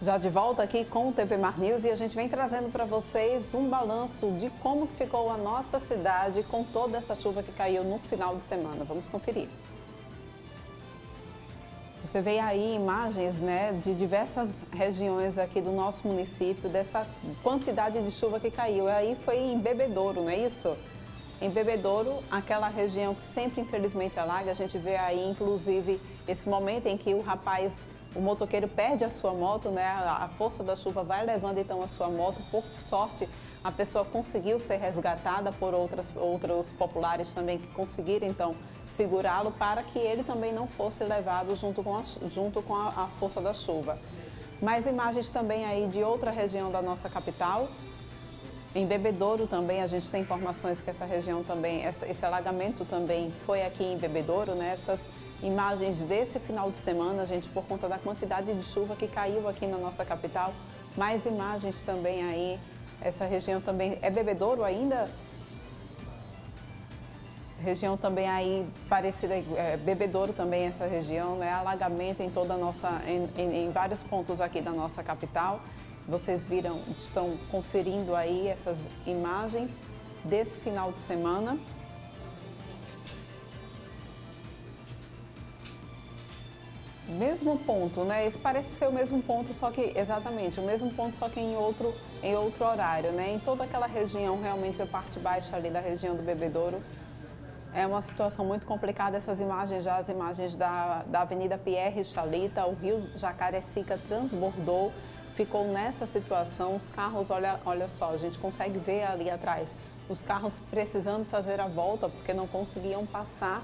Já de volta aqui com o TV Mar News e a gente vem trazendo para vocês um balanço de como ficou a nossa cidade com toda essa chuva que caiu no final de semana. Vamos conferir. Você vê aí imagens, né, de diversas regiões aqui do nosso município, dessa quantidade de chuva que caiu. Aí foi em Bebedouro, não é isso? Em Bebedouro, aquela região que sempre infelizmente alaga, a gente vê aí inclusive esse momento em que o motoqueiro perde a sua moto, né? A força da chuva vai levando então a sua moto. Por sorte, a pessoa conseguiu ser resgatada por outros populares também que conseguiram então segurá-lo para que ele também não fosse levado junto com a força da chuva. Mais imagens também aí de outra região da nossa capital. Em Bebedouro também a gente tem informações que essa região também, esse alagamento também foi aqui em Bebedouro, né? Essas imagens desse final de semana, gente, por conta da quantidade de chuva que caiu aqui na nossa capital. Mais imagens também aí, essa região também, é Bebedouro ainda? Região também aí parecida, Bebedouro também essa região, né? Alagamento em toda a nossa, em vários pontos aqui da nossa capital. Vocês viram, estão conferindo aí essas imagens desse final de semana. Mesmo ponto, né? Esse parece ser o mesmo ponto, só que, exatamente, o mesmo ponto, só que em outro horário, né? Em toda aquela região, realmente, a parte baixa ali da região do Bebedouro, é uma situação muito complicada. Essas imagens, já as imagens da Avenida Pierre Chalita, o rio Jacarecica transbordou, ficou nessa situação. Os carros, olha só, a gente consegue ver ali atrás, os carros precisando fazer a volta porque não conseguiam passar.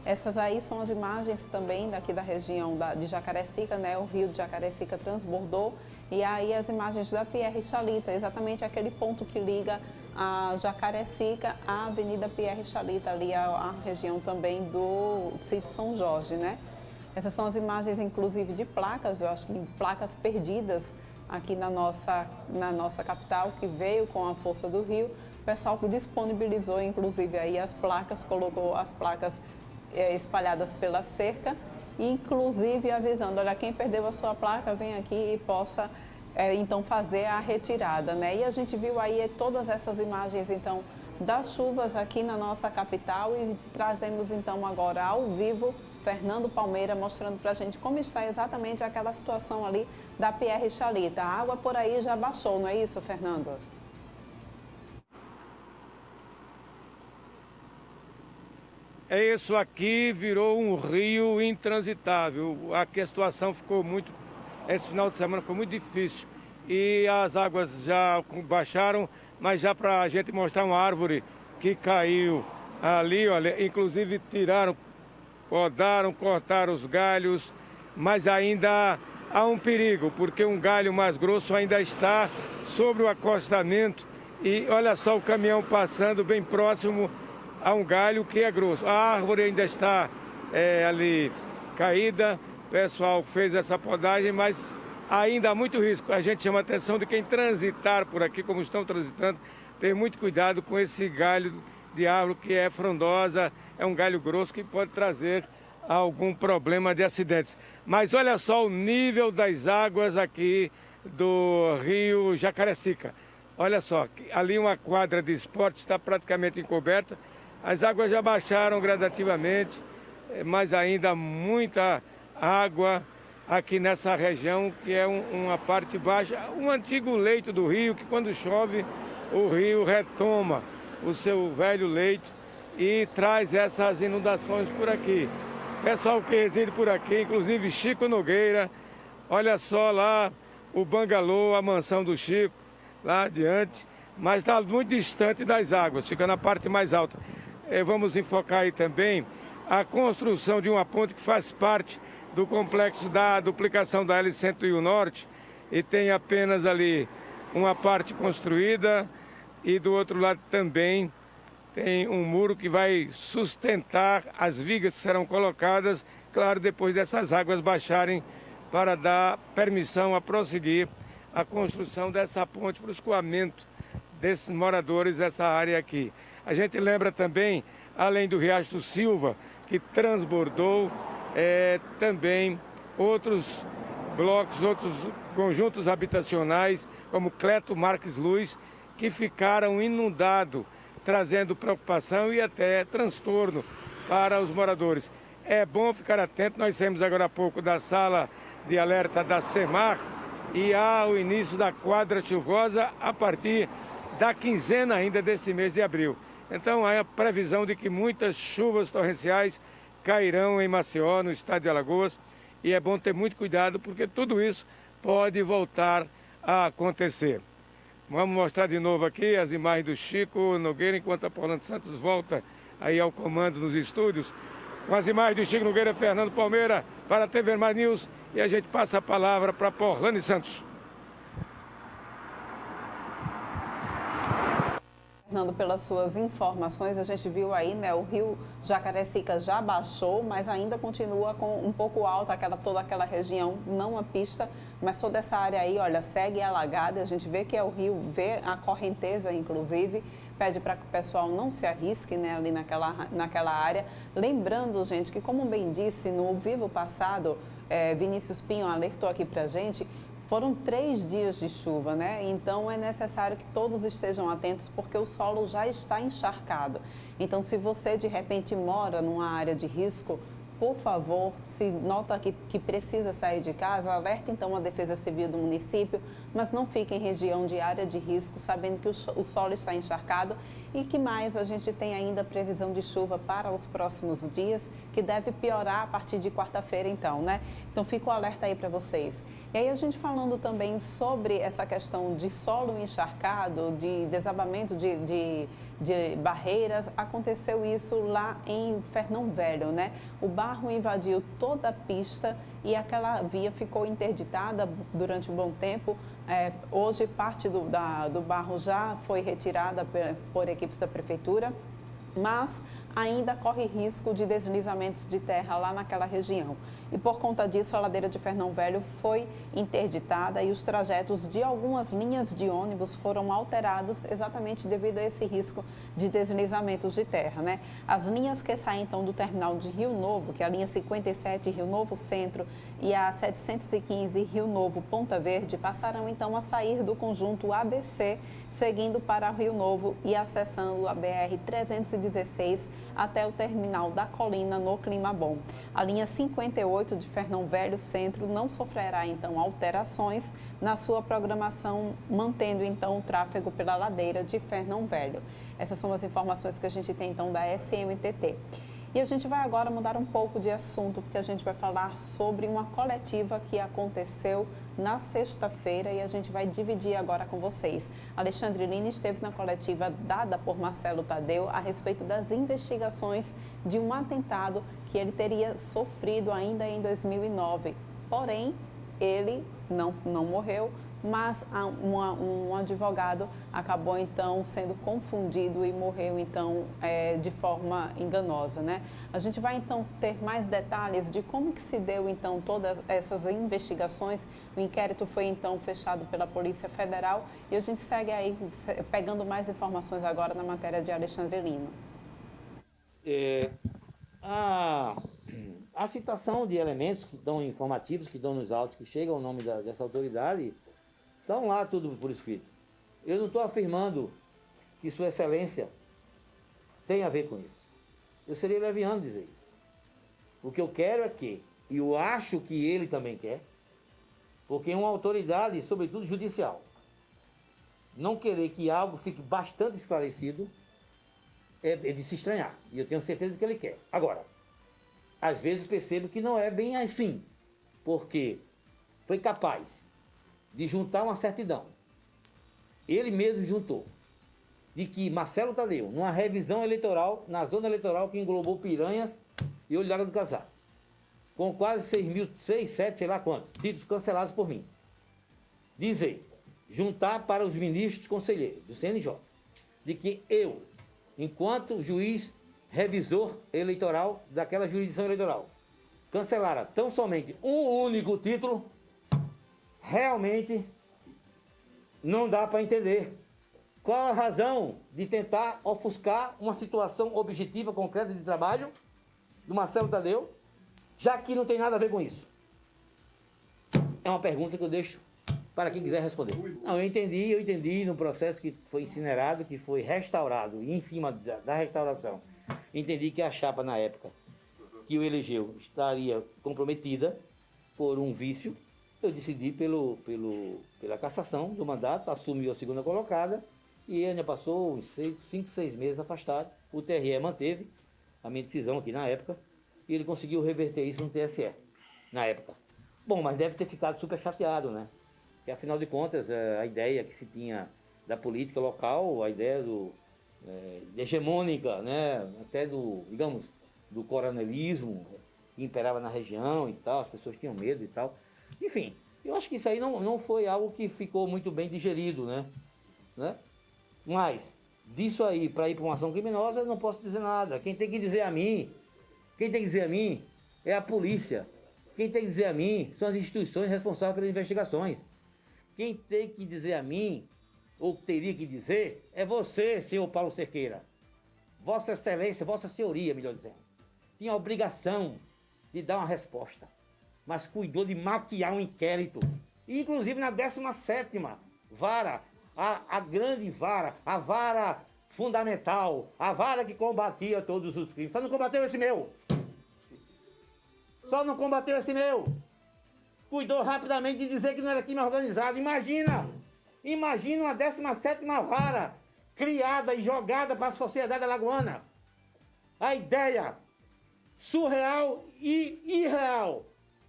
Essas aí são as imagens também daqui da região de Jacarecica, né? O rio de Jacarecica transbordou. E aí as imagens da Pierre Chalita, exatamente aquele ponto que liga a Jacarecica à Avenida Pierre Chalita, ali a região também do sítio São Jorge, né? Essas são as imagens, inclusive, de placas, eu acho que placas perdidas aqui na nossa capital, que veio com a força do rio. O pessoal disponibilizou, inclusive, aí as placas, colocou as placas espalhadas pela cerca, inclusive avisando, olha, quem perdeu a sua placa, vem aqui e possa, então, fazer a retirada, né? E a gente viu aí todas essas imagens, então, das chuvas aqui na nossa capital e trazemos, então, agora ao vivo Fernando Palmeira mostrando para a gente como está exatamente aquela situação ali da Pierre Chalita. A água por aí já baixou, não é isso, Fernando? Isso aqui virou um rio intransitável. Aqui a situação esse final de semana ficou muito difícil. E as águas já baixaram, mas já para a gente mostrar uma árvore que caiu ali, olha, inclusive podaram, cortaram os galhos, mas ainda há um perigo, porque um galho mais grosso ainda está sobre o acostamento e olha só o caminhão passando bem próximo a um galho que é grosso. A árvore ainda está ali caída, o pessoal fez essa podagem, mas ainda há muito risco. A gente chama a atenção de quem transitar por aqui, como estão transitando, ter muito cuidado com esse galho de árvore que é frondosa, é um galho grosso que pode trazer algum problema de acidentes. Mas olha só o nível das águas aqui do rio Jacarecica. Olha só, ali uma quadra de esporte está praticamente encoberta. As águas já baixaram gradativamente, mas ainda muita água aqui nessa região, que é uma parte baixa, um antigo leito do rio, que quando chove o rio retoma o seu velho leito e traz essas inundações por aqui. Pessoal que reside por aqui, inclusive Chico Nogueira, olha só lá o bangalô, a mansão do Chico, lá adiante, mas está muito distante das águas, fica na parte mais alta. Vamos enfocar aí também a construção de uma ponte que faz parte do complexo da duplicação da L101 Norte e tem apenas ali uma parte construída e do outro lado também tem um muro que vai sustentar as vigas que serão colocadas, claro, depois dessas águas baixarem para dar permissão a prosseguir a construção dessa ponte para o escoamento desses moradores dessa área aqui. A gente lembra também, além do Riacho do Silva, que transbordou, também outros blocos, outros conjuntos habitacionais, como Cleto Marques Luz, que ficaram inundados, trazendo preocupação e até transtorno para os moradores. É bom ficar atento, nós saímos agora há pouco da sala de alerta da SEMAR e há o início da quadra chuvosa a partir da quinzena ainda deste mês de abril. Então há a previsão de que muitas chuvas torrenciais cairão em Maceió, no estado de Alagoas, e é bom ter muito cuidado porque tudo isso pode voltar a acontecer. Vamos mostrar de novo aqui as imagens do Chico Nogueira, enquanto a Paulana Santos volta aí ao comando nos estúdios. Com as imagens do Chico Nogueira, Fernando Palmeira, para a TV Mais News, e a gente passa a palavra para Paulane Santos. Fernando, pelas suas informações, a gente viu aí, né, o rio Jacarecica já baixou, mas ainda continua com um pouco alto toda aquela região, não a pista, mas toda essa área aí, olha, segue alagada, a gente vê que é o rio, vê a correnteza, inclusive, pede para que o pessoal não se arrisque, né, ali naquela área. Lembrando, gente, que como bem disse no vivo passado, Vinícius Pinho alertou aqui para a gente, foram 3 dias de chuva, né? Então é necessário que todos estejam atentos porque o solo já está encharcado. Então, se você de repente mora numa área de risco, por favor, se nota que precisa sair de casa, alerta então a Defesa Civil do município, mas não fique em região de área de risco, sabendo que o solo está encharcado. E que mais, a gente tem ainda previsão de chuva para os próximos dias, que deve piorar a partir de quarta-feira então, né? Então fica o alerta aí para vocês. E aí a gente falando também sobre essa questão de solo encharcado, de desabamento de barreiras, aconteceu isso lá em Fernão Velho, né? O barro invadiu toda a pista e aquela via ficou interditada durante um bom tempo. Hoje, parte do barro já foi retirada por equipes da prefeitura, mas ainda corre risco de deslizamentos de terra lá naquela região. E por conta disso, a ladeira de Fernão Velho foi interditada e os trajetos de algumas linhas de ônibus foram alterados exatamente devido a esse risco de deslizamentos de terra, né? As linhas que saem então do terminal de Rio Novo, que é a linha 57 Rio Novo Centro e a 715 Rio Novo Ponta Verde, passarão então a sair do conjunto ABC, seguindo para Rio Novo e acessando a BR-316 até o terminal da Colina, no Clima Bom. A linha 58 de Fernão Velho Centro não sofrerá então alterações na sua programação, mantendo então o tráfego pela ladeira de Fernão Velho. Essas são as informações que a gente tem então da SMTT. E a gente vai agora mudar um pouco de assunto, porque a gente vai falar sobre uma coletiva que aconteceu na sexta-feira e a gente vai dividir agora com vocês. Alexandre Lini esteve na coletiva dada por Marcelo Tadeu a respeito das investigações de um atentado que ele teria sofrido ainda em 2009. Porém, ele não morreu, mas um advogado acabou então sendo confundido e morreu então de forma enganosa, né? A gente vai então ter mais detalhes de como que se deu então todas essas investigações. O inquérito foi então fechado pela Polícia Federal e a gente segue aí pegando mais informações agora na matéria de Alexandre Lima. A citação de elementos que dão informativos, que dão nos autos, que chegam ao nome dessa autoridade, estão lá tudo por escrito. Eu não estou afirmando que Sua Excelência tem a ver com isso. Eu seria leviano dizer isso. O que eu quero é que, e eu acho que ele também quer, porque uma autoridade, sobretudo judicial, não querer que algo fique bastante esclarecido é de se estranhar. E eu tenho certeza que ele quer. Agora, às vezes percebo que não é bem assim, porque foi capaz de juntar uma certidão. Ele mesmo juntou. De que Marcelo Tadeu, numa revisão eleitoral, na zona eleitoral que englobou Piranhas e Olho d'Água do Casar, com quase 6, 7, sei lá quantos, títulos cancelados por mim. Dizer, juntar para os ministros conselheiros do CNJ, de que eu, enquanto juiz revisor eleitoral daquela jurisdição eleitoral, cancelara tão somente um único título, realmente não dá para entender qual a razão de tentar ofuscar uma situação objetiva, concreta de trabalho do Marcelo Tadeu, já que não tem nada a ver com isso. É uma pergunta que eu deixo para quem quiser responder. Não, eu entendi no processo que foi incinerado, que foi restaurado, e em cima da restauração, entendi que a chapa na época que o elegeu estaria comprometida por um vício. Eu decidi pela cassação do mandato, assumiu a segunda colocada e ainda passou uns 5, 6 meses afastado. O TRE manteve a minha decisão aqui na época e ele conseguiu reverter isso no TSE na época. Bom, mas deve ter ficado super chateado, né? Porque afinal de contas, a ideia que se tinha da política local, a ideia hegemônica, né? Até digamos, do coronelismo que imperava na região e tal, as pessoas tinham medo e tal. Enfim, eu acho que isso aí não foi algo que ficou muito bem digerido, né? Mas, disso aí, para ir para uma ação criminosa, eu não posso dizer nada. Quem tem que dizer a mim é a polícia. Quem tem que dizer a mim são as instituições responsáveis pelas investigações. Quem tem que dizer a mim, ou teria que dizer, é você, senhor Paulo Cerqueira. Vossa Excelência, Vossa Senhoria, melhor dizendo, tinha a obrigação de dar uma resposta, mas cuidou de maquiar um inquérito. E, inclusive, na 17ª vara, a grande vara, a vara fundamental, a vara que combatia todos os crimes. Só não combateu esse meu. Cuidou rapidamente de dizer que não era crime organizado. Imagina uma 17ª vara criada e jogada para a sociedade alagoana. A ideia surreal e irreal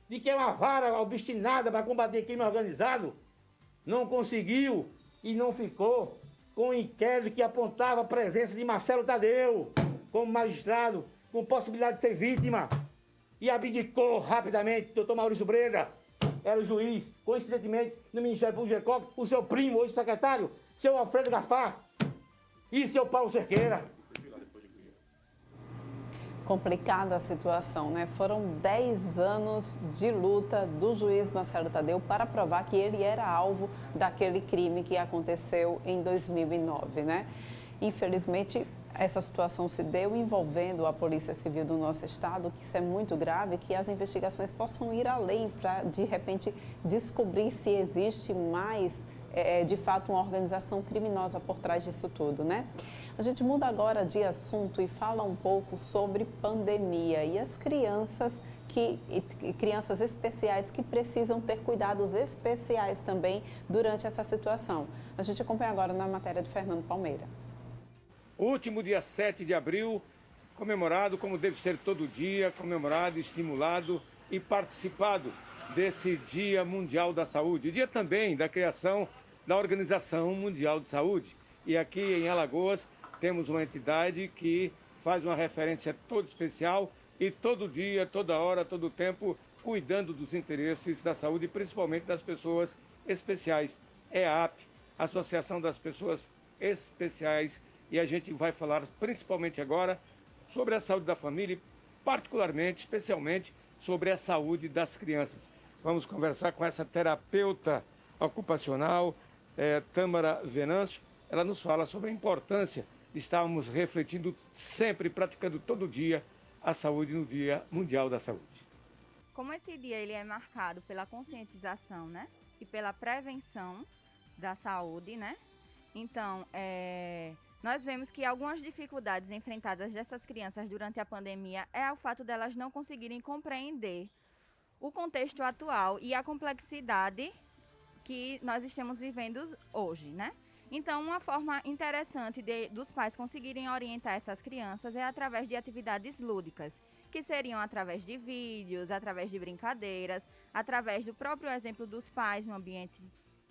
de que é uma vara obstinada para combater crime organizado não conseguiu e não ficou com um inquérito que apontava a presença de Marcelo Tadeu como magistrado com possibilidade de ser vítima e abdicou rapidamente. Doutor Maurício Breda era o juiz, coincidentemente, no Ministério Público, o seu primo, hoje secretário, seu Alfredo Gaspar e seu Paulo Cerqueira. Complicada a situação, né? Foram 10 anos de luta do juiz Marcelo Tadeu para provar que ele era alvo daquele crime que aconteceu em 2009, né? Infelizmente, essa situação se deu envolvendo a Polícia Civil do nosso estado, que isso é muito grave, que as investigações possam ir além para, de repente, descobrir se existe mais, de fato, uma organização criminosa por trás disso tudo, né? A gente muda agora de assunto e fala um pouco sobre pandemia e as crianças especiais que precisam ter cuidados especiais também durante essa situação. A gente acompanha agora na matéria de Fernando Palmeira. O último dia 7 de abril, comemorado como deve ser todo dia, comemorado, estimulado e participado desse Dia Mundial da Saúde. Dia também da criação da Organização Mundial de Saúde. E aqui em Alagoas temos uma entidade que faz uma referência toda especial e todo dia, toda hora, todo tempo, cuidando dos interesses da saúde, principalmente das pessoas especiais. É a AP, Associação das Pessoas Especiais. E a gente vai falar principalmente agora sobre a saúde da família e particularmente, especialmente, sobre a saúde das crianças. Vamos conversar com essa terapeuta ocupacional, Tâmara Venâncio. Ela nos fala sobre a importância de estarmos refletindo sempre, praticando todo dia a saúde no Dia Mundial da Saúde. Como esse dia ele é marcado pela conscientização, né? E pela prevenção da saúde, né? Então, nós vemos que algumas dificuldades enfrentadas dessas crianças durante a pandemia é o fato delas não conseguirem compreender o contexto atual e a complexidade que nós estamos vivendo hoje, né? Então, uma forma interessante dos pais conseguirem orientar essas crianças é através de atividades lúdicas, que seriam através de vídeos, através de brincadeiras, através do próprio exemplo dos pais no ambiente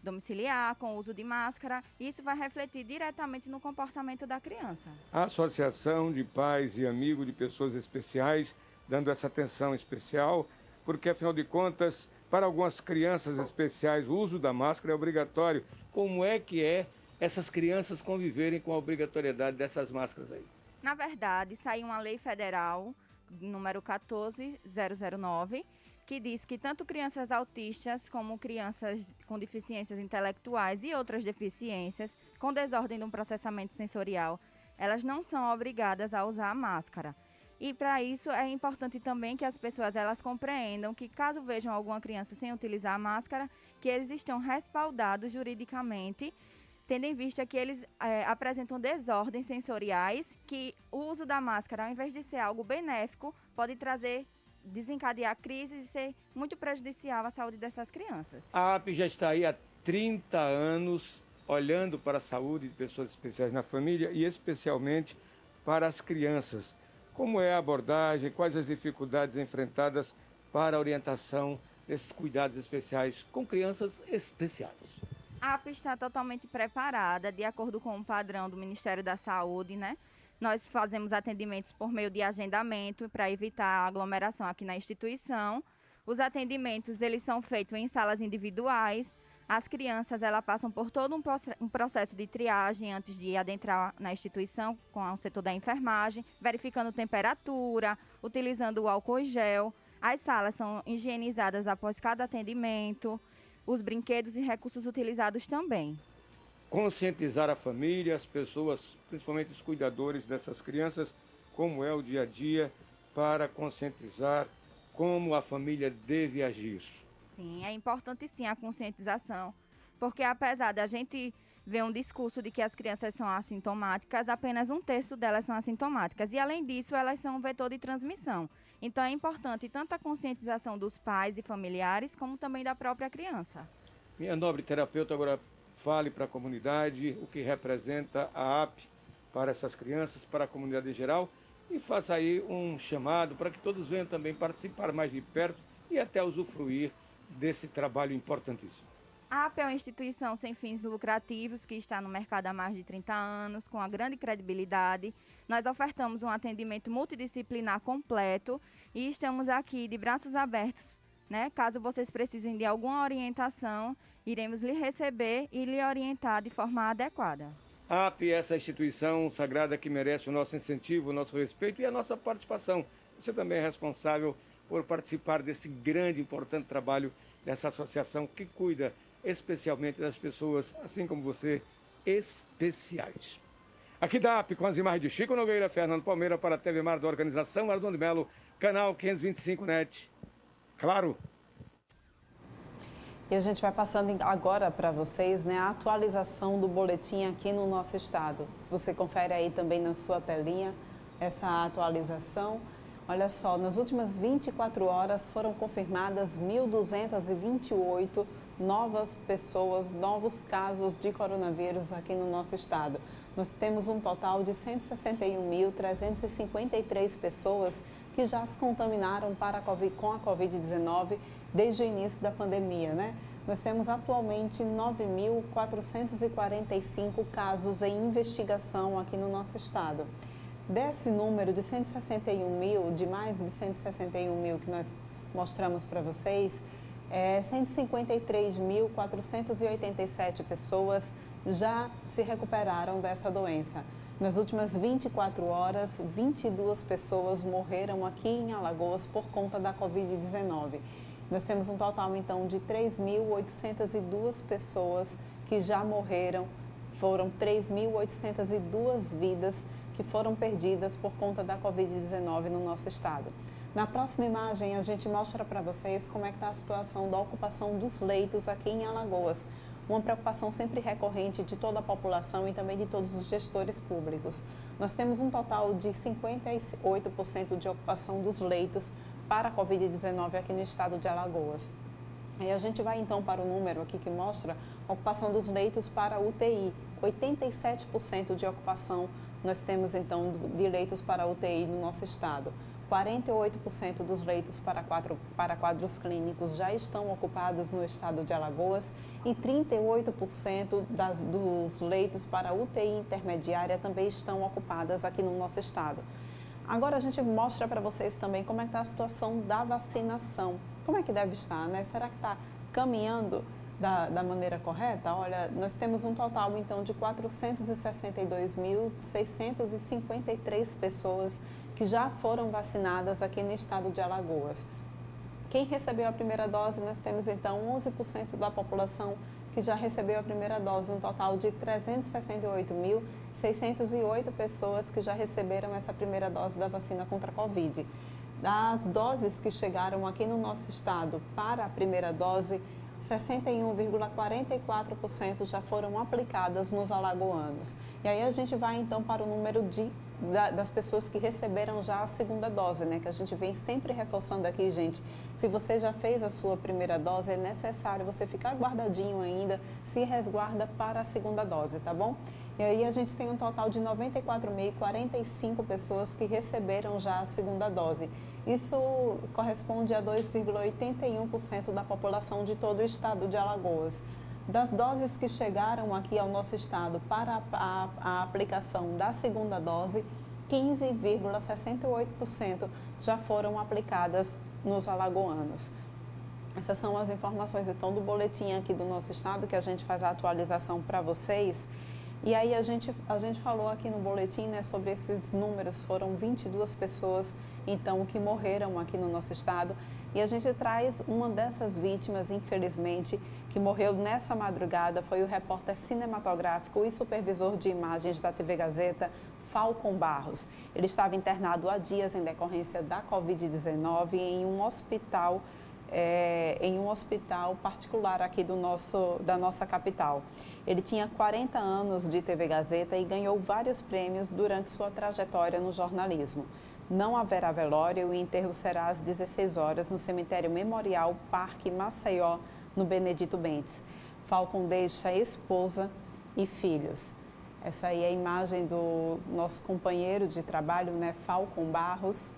domiciliar, com o uso de máscara. Isso vai refletir diretamente no comportamento da criança. A Associação de Pais e Amigos de Pessoas Especiais dando essa atenção especial, porque afinal de contas, para algumas crianças especiais, o uso da máscara é obrigatório. Como é que essas crianças conviverem com a obrigatoriedade dessas máscaras aí? Na verdade, saiu uma lei federal, número 14009, que diz que tanto crianças autistas como crianças com deficiências intelectuais e outras deficiências com desordem do processamento sensorial, elas não são obrigadas a usar a máscara. E para isso é importante também que as pessoas elas compreendam que caso vejam alguma criança sem utilizar a máscara, que eles estão respaldados juridicamente, tendo em vista que eles apresentam desordens sensoriais, que o uso da máscara, ao invés de ser algo benéfico, pode desencadear crises e ser muito prejudicial à saúde dessas crianças. A AP já está aí há 30 anos olhando para a saúde de pessoas especiais na família e especialmente para as crianças. Como é a abordagem, quais as dificuldades enfrentadas para a orientação desses cuidados especiais com crianças especiais? A AP está totalmente preparada, de acordo com o padrão do Ministério da Saúde, né? Nós fazemos atendimentos por meio de agendamento para evitar a aglomeração aqui na instituição. Os atendimentos, eles são feitos em salas individuais. As crianças, elas passam por todo um processo de triagem antes de adentrar na instituição com o setor da enfermagem, verificando temperatura, utilizando o álcool em gel. As salas são higienizadas após cada atendimento, os brinquedos e recursos utilizados também. Conscientizar a família, as pessoas, principalmente os cuidadores dessas crianças, como é o dia a dia, para conscientizar como a família deve agir. Sim, é importante sim a conscientização, porque apesar da gente ver um discurso de que as crianças são assintomáticas, apenas 1/3 delas são assintomáticas. E além disso, elas são um vetor de transmissão. Então é importante tanto a conscientização dos pais e familiares, como também da própria criança. Minha nobre terapeuta, agora fale para a comunidade o que representa a AP para essas crianças, para a comunidade em geral, e faça aí um chamado para que todos venham também participar mais de perto e até usufruir desse trabalho importantíssimo. A AP é uma instituição sem fins lucrativos que está no mercado há mais de 30 anos, com uma grande credibilidade. Nós ofertamos um atendimento multidisciplinar completo e estamos aqui de braços abertos, né? Caso vocês precisem de alguma orientação, iremos lhe receber e lhe orientar de forma adequada. A AP é essa instituição sagrada que merece o nosso incentivo, o nosso respeito e a nossa participação. Você também é responsável por participar desse grande e importante trabalho dessa associação que cuida especialmente das pessoas, assim como você, especiais. Aqui da AP, com as imagens de Chico Nogueira, Fernando Palmeira, para a TV Mar da Organização Ardon de Melo, canal 525 NET. Claro! E a gente vai passando agora para vocês, né, a atualização do boletim aqui no nosso estado. Você confere aí também na sua telinha essa atualização. Olha só, nas últimas 24 horas foram confirmadas 1.228 novas pessoas, novos casos de coronavírus aqui no nosso estado. Nós temos um total de 161.353 pessoas que já se contaminaram com a Covid-19 desde o início da pandemia, né? Nós temos atualmente 9.445 casos em investigação aqui no nosso estado. Desse número de 161 mil, de mais de 161 mil que nós mostramos para vocês, 153.487 pessoas já se recuperaram dessa doença. Nas últimas 24 horas, 22 pessoas morreram aqui em Alagoas por conta da Covid-19. Nós temos um total, então, de 3.802 pessoas que já morreram. Foram 3.802 vidas que foram perdidas por conta da Covid-19 no nosso estado. Na próxima imagem, a gente mostra para vocês como é que está a situação da ocupação dos leitos aqui em Alagoas. Uma preocupação sempre recorrente de toda a população e também de todos os gestores públicos. Nós temos um total de 58% de ocupação dos leitos para a Covid-19 aqui no estado de Alagoas. E a gente vai então para o número aqui que mostra a ocupação dos leitos para UTI. 87% de ocupação nós temos então de leitos para UTI no nosso estado. 48% dos leitos para quadros clínicos já estão ocupados no estado de Alagoas e 38% dos leitos para UTI intermediária também estão ocupadas aqui no nosso estado. Agora a gente mostra para vocês também como é que está a situação da vacinação. Como é que deve estar, né? Será que está caminhando da maneira correta? Olha, nós temos um total então de 462.653 pessoas que já foram vacinadas aqui no estado de Alagoas. Quem recebeu a primeira dose, nós temos então 11% da população que já recebeu a primeira dose, um total de 368.608 pessoas que já receberam essa primeira dose da vacina contra a Covid. Das doses que chegaram aqui no nosso estado para a primeira dose, 61,44% já foram aplicadas nos alagoanos. E aí a gente vai então para o número das pessoas que receberam já a segunda dose, né? Que a gente vem sempre reforçando aqui, gente. Se você já fez a sua primeira dose, é necessário você ficar guardadinho ainda, se resguarda para a segunda dose, tá bom? E aí a gente tem um total de 94.045 pessoas que receberam já a segunda dose. Isso corresponde a 2,81% da população de todo o estado de Alagoas. Das doses que chegaram aqui ao nosso estado para a aplicação da segunda dose, 15,68% já foram aplicadas nos alagoanos. Essas são as informações, então, do boletim aqui do nosso estado, que a gente faz a atualização para vocês. E aí a gente falou aqui no boletim, né, sobre esses números, foram 22 pessoas, então, que morreram aqui no nosso estado. E a gente traz uma dessas vítimas, infelizmente, que morreu nessa madrugada, foi o repórter cinematográfico e supervisor de imagens da TV Gazeta, Falcon Barros. Ele estava internado há dias em decorrência da Covid-19 em um hospital particular aqui da nossa capital. Ele tinha 40 anos de TV Gazeta e ganhou vários prêmios durante sua trajetória no jornalismo. Não haverá velório e o enterro será às 16 horas no cemitério Memorial Parque Maceió, no Benedito Bentes. Falcon deixa esposa e filhos. Essa aí é a imagem do nosso companheiro de trabalho, né, Falcon Barros,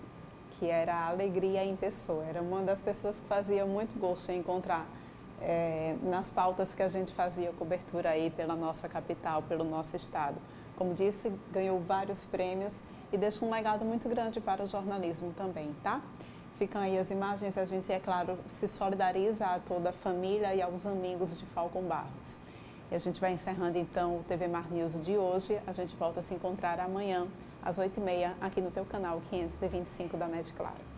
que era a alegria em pessoa. Era uma das pessoas que fazia muito gosto em encontrar nas pautas que a gente fazia cobertura aí pela nossa capital, pelo nosso estado. Como disse, ganhou vários prêmios e deixa um legado muito grande para o jornalismo também, tá? Ficam aí as imagens, a gente, é claro, se solidariza a toda a família e aos amigos de Falcon Barros. E a gente vai encerrando então o TV Mar News de hoje. A gente volta a se encontrar amanhã às 8h30 aqui no teu canal 525 da NET Claro.